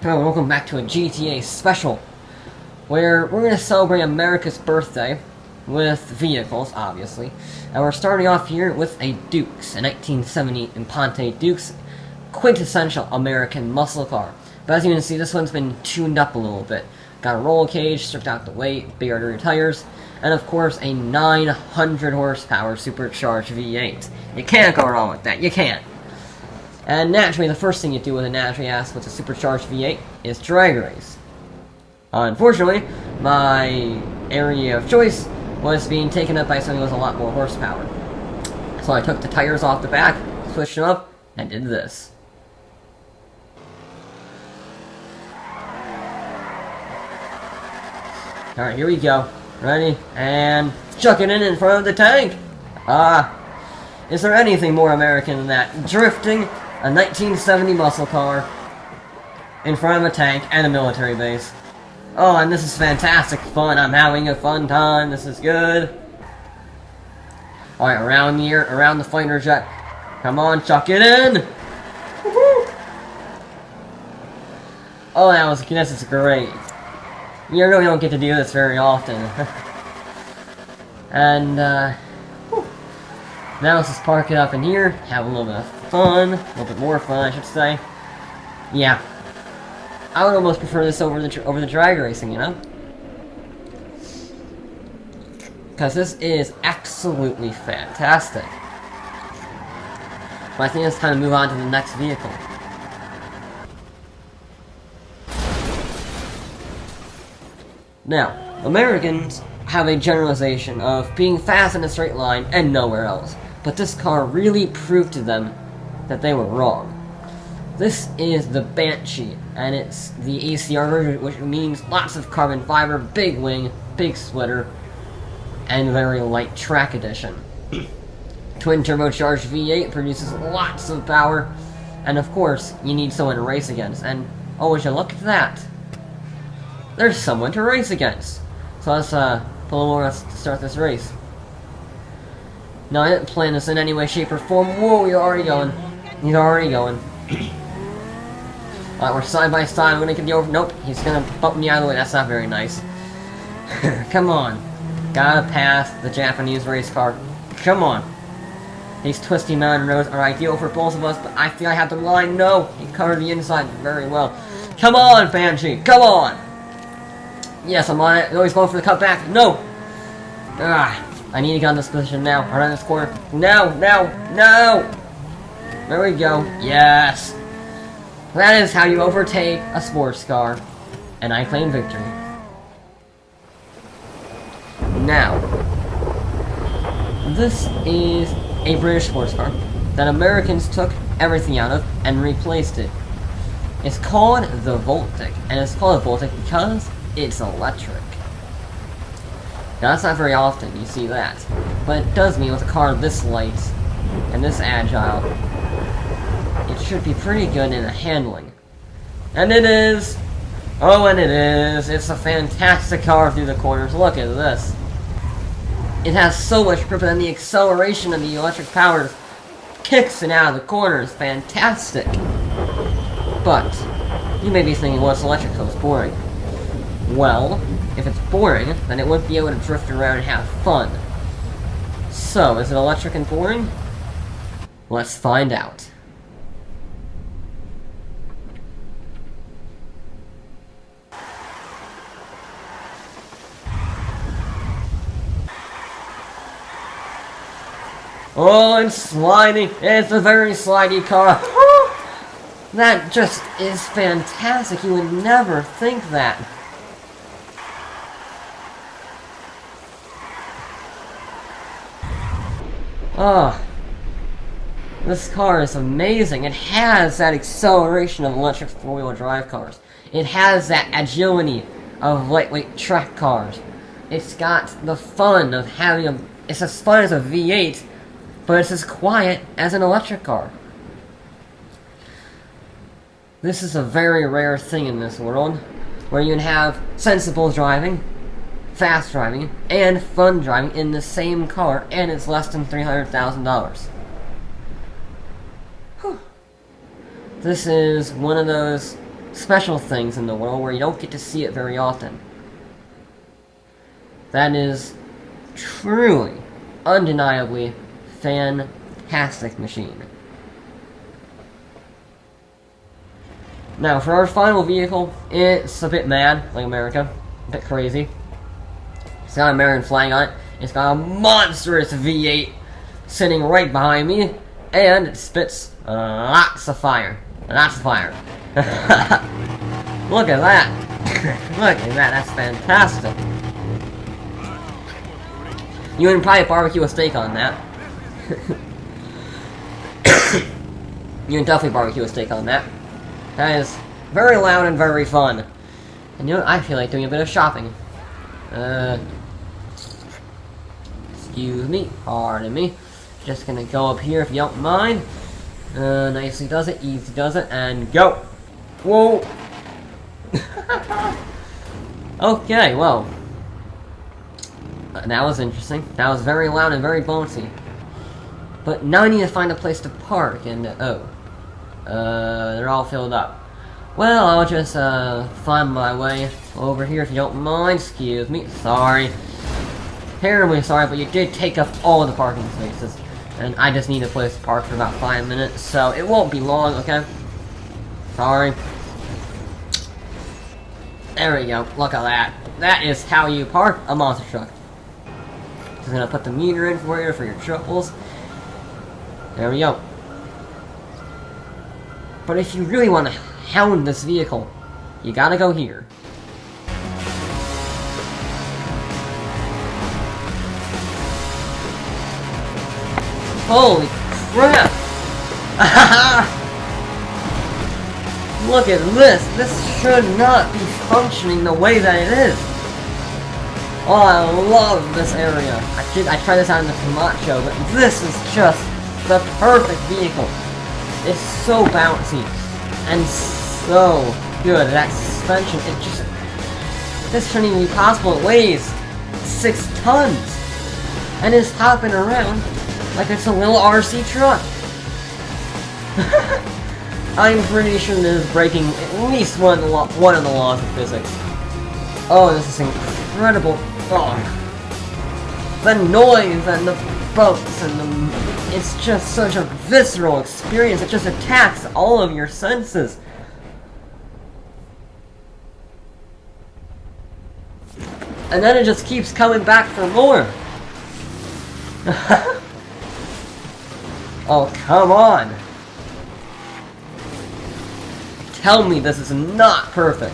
Hello, welcome back to a GTA special, where we're going to celebrate America's birthday with vehicles, obviously. And we're starting off here with a Dukes, a 1970 Imponte Dukes, quintessential American muscle car. But as you can see, this one's been tuned up a little bit. Got a roll cage, stripped out the weight, bigger rear tires, and of course a 900 horsepower supercharged V8. You can't go wrong with that, you can't. And naturally, the first thing you do with a naturally ass with a supercharged V8 is drag race. Unfortunately, my area of choice was being taken up by something with a lot more horsepower. So I took the tires off the back, switched them up, and did this. Alright, here we go. Ready? And chuck it in front of the tank! Is there anything more American than that? Drifting a 1970 muscle car in front of a tank and a military base. Oh, and this is fantastic fun. I'm having a fun time. This is good. Alright, around the fighter jet. Come on, chuck it in! Woohoo! Oh, this is great. You really don't get to do this very often. And, now let's just park it up in here, have a little bit of fun, a little bit more fun, I should say. Yeah. I would almost prefer this over the drag racing, you know? Because this is absolutely fantastic. But I think it's time to move on to the next vehicle. Now, Americans have a generalization of being fast in a straight line and nowhere else. But this car really proved to them that they were wrong. This is the Banshee, and it's the ACR version, which means lots of carbon fiber, big wing, big splitter, and very light track edition. Twin turbocharged V8 produces lots of power, and of course, you need someone to race against. And oh, would you look at that? There's someone to race against. So let's pull a little more to start this race. No, I didn't plan this in any way, shape, or form. Whoa, you're already going. He's already going. Alright, we're side by side. I'm gonna get you over. Nope, he's gonna bump me out of the way. That's not very nice. Come on. Gotta pass the Japanese race car. Come on. These twisty mountain roads are ideal for both of us, but I think I have the line. No, he covered the inside very well. Come on, Banshee. Come on. Yes, I'm on it. No, he's going for the cutback. No. I need to get on this position now. Around this corner. No, no, no! There we go. Yes! That is how you overtake a sports car. And I claim victory. Now, this is a British sports car that Americans took everything out of and replaced it. It's called the Voltic, and it's called a Voltic because it's electric. Now, that's not very often you see that, but it does mean with a car this light and this agile, it should be pretty good in the handling. And it is! Oh, and it is! It's a fantastic car through the corners. Look at this. It has so much grip, and the acceleration of the electric power kicks it out of the corners. Fantastic! But, you may be thinking, well, it's electric, so it's boring. Well, if it's boring, then it wouldn't be able to drift around and have fun. So, is it electric and boring? Let's find out. Oh, it's sliding. It's a very slidey car. That just is fantastic. You would never think that. Oh, this car is amazing. It has that acceleration of electric four-wheel drive cars. It has that agility of lightweight track cars. It's got the fun of having a... It's as fun as a V8, but it's as quiet as an electric car. This is a very rare thing in this world, where you can have sensible driving, fast driving, and fun driving in the same car, and it's less than $300,000. This is one of those special things in the world where you don't get to see it very often. That is truly, undeniably fantastic machine. Now, for our final vehicle, it's a bit mad, like America. A bit crazy. It's got an American flag on it. It's got a monstrous V8 sitting right behind me. And it spits lots of fire. Lots of fire. Look at that. Look at that. That's fantastic. You can probably barbecue a steak on that. You can definitely barbecue a steak on that. That is very loud and very fun. And you know what? I feel like doing a bit of shopping. Excuse me. Pardon me. Just gonna go up here if you don't mind. Nicely does it. Easy does it. And go. Whoa. Okay, well. That was interesting. That was very loud and very bouncy. But now I need to find a place to park, and they're all filled up. Well, I'll just find my way over here if you don't mind. Excuse me. Sorry. Terribly sorry, but you did take up all of the parking spaces. And I just need a place to park for about 5 minutes, so it won't be long, okay? Sorry. There we go. Look at that. That is how you park a monster truck. Just gonna put the meter in for you for your triples. There we go. But if you really want to hound this vehicle, you gotta go here. Holy crap! Look at this! This should not be functioning the way that it is! Oh, I love this area. I tried this out in the Camacho, but this is just the perfect vehicle. It's so bouncy and so good. That suspension, it just... This shouldn't even be possible. It weighs 6 tons! And it's hopping around like it's a little RC truck. I'm pretty sure this is breaking at least one of the laws of physics. Oh, this is incredible. Oh. The noise and the bumps and the... It's just such a visceral experience. It just attacks all of your senses. And then it just keeps coming back for more. Oh, come on. Tell me this is not perfect.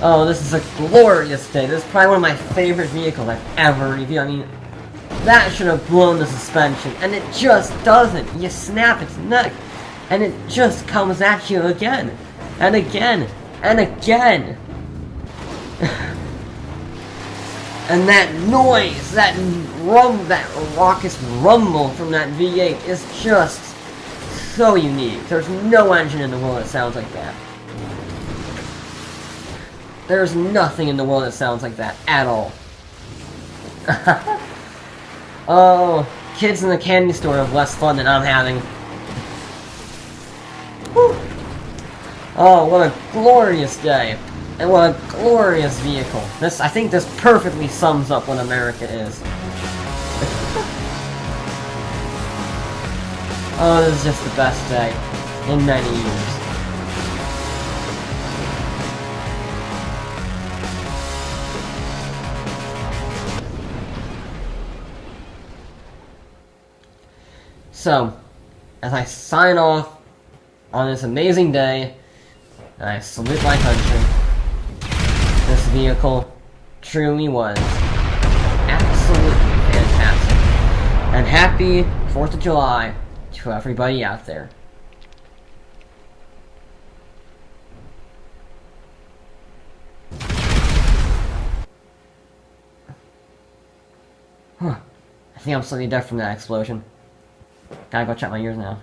Oh, this is a glorious day. This is probably one of my favorite vehicles I've ever reviewed. I mean, that should have blown the suspension, and it just doesn't. You snap its neck, and it just comes at you again, and again, and again. And that noise, that raucous rumble from that V8 is just so unique. There's no engine in the world that sounds like that. There's nothing in the world that sounds like that at all. Oh, kids in the candy store have less fun than I'm having. Whew. Oh, what a glorious day. And what a glorious vehicle. I think this perfectly sums up what America is. Oh, this is just the best day in many years. So, as I sign off on this amazing day, and I salute my country, this vehicle truly was absolutely fantastic. And happy 4th of July to everybody out there. Huh. I think I'm slightly deaf from that explosion. Gotta go check my ears now.